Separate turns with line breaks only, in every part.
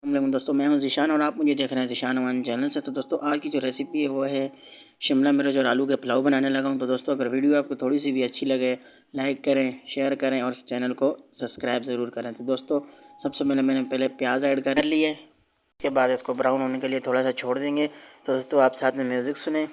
दोस्तों, मैं हूं ज़ीशान और आप मुझे देख रहे हैं ज़ीशान वन चैनल से। तो दोस्तों, आज की जो रेसिपी है वो है शिमला मिर्च और आलू के पुलाव बनाने लगा हूं। तो दोस्तों, अगर वीडियो आपको थोड़ी सी भी अच्छी लगे, लाइक करें, शेयर करें और चैनल को सब्सक्राइब ज़रूर करें। तो दोस्तों, सबसे मैंने प्याज ऐड कर लिए। उसके बाद इसको ब्राउन होने के लिए थोड़ा सा छोड़ देंगे। तो दोस्तों, आप साथ में म्यूज़िक सुने।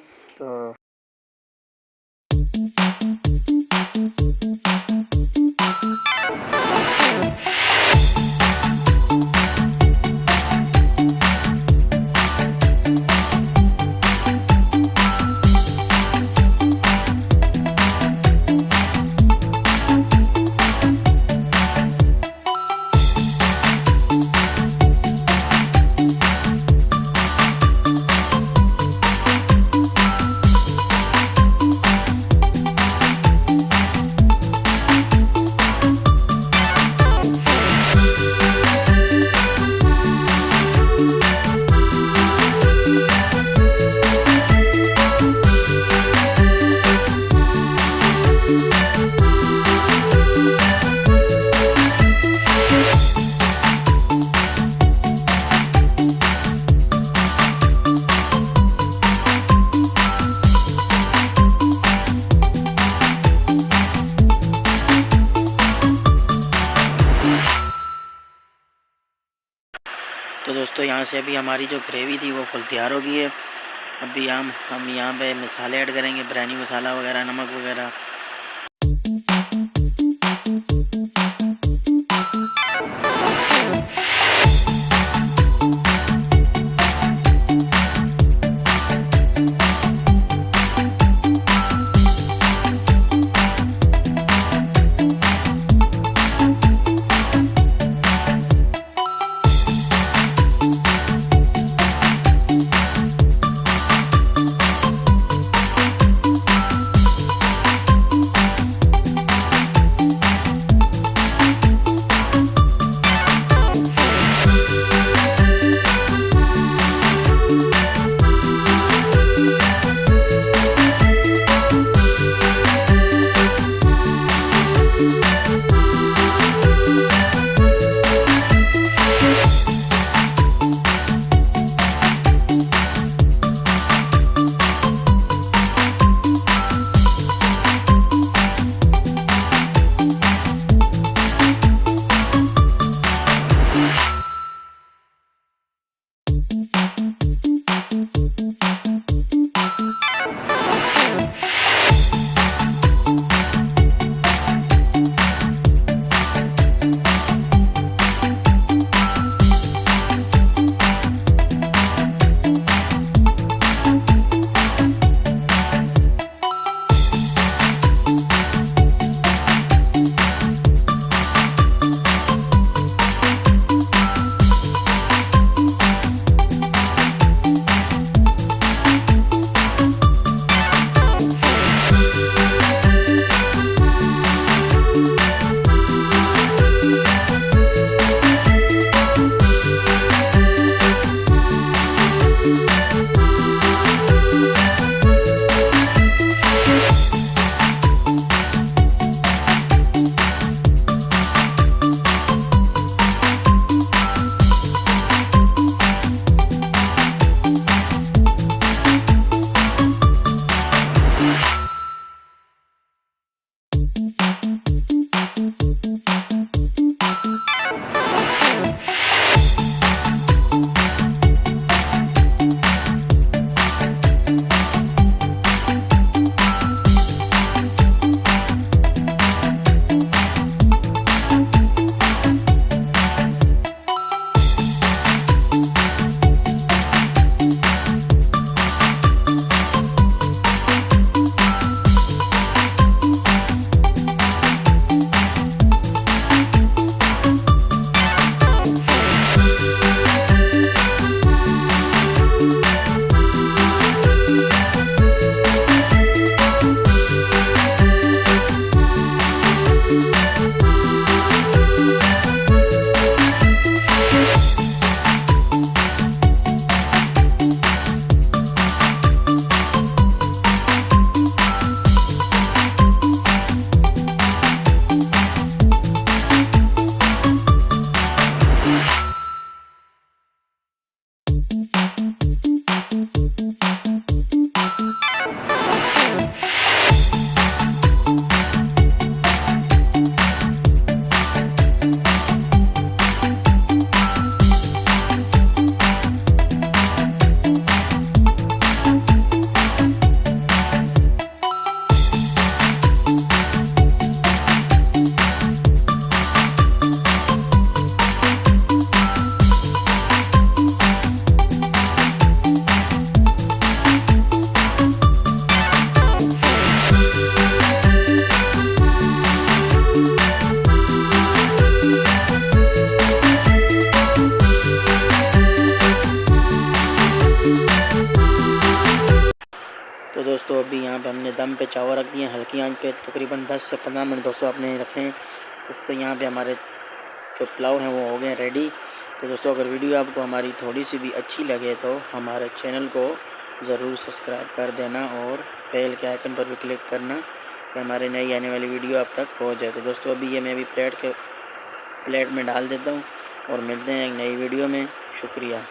तो दोस्तों, यहाँ से अभी हमारी जो ग्रेवी थी वो फुल तैयार हो गई है। अभी हम यहाँ पे मसाले ऐड करेंगे, बिरयानी मसाला वगैरह, नमक वगैरह। तो दोस्तों अभी यहाँ पे हमने दम पे चावल रख दिए हल्की आंच पे, तकरीबन 10 से 15 मिनट दोस्तों आपने रखने हैं। दोस्तों यहाँ पे हमारे जो पुलाव हैं वो हो गए रेडी। तो दोस्तों अगर वीडियो आपको हमारी थोड़ी सी भी अच्छी लगे तो हमारे चैनल को ज़रूर सब्सक्राइब कर देना और बेल के आइकन पर भी क्लिक करना कि हमारे नई आने वाली वीडियो आप तक पहुँच जाए। तो दोस्तों अभी ये मैं अभी प्लेट में डाल देता हूँ और मिलते हैं एक नई वीडियो में। शुक्रिया।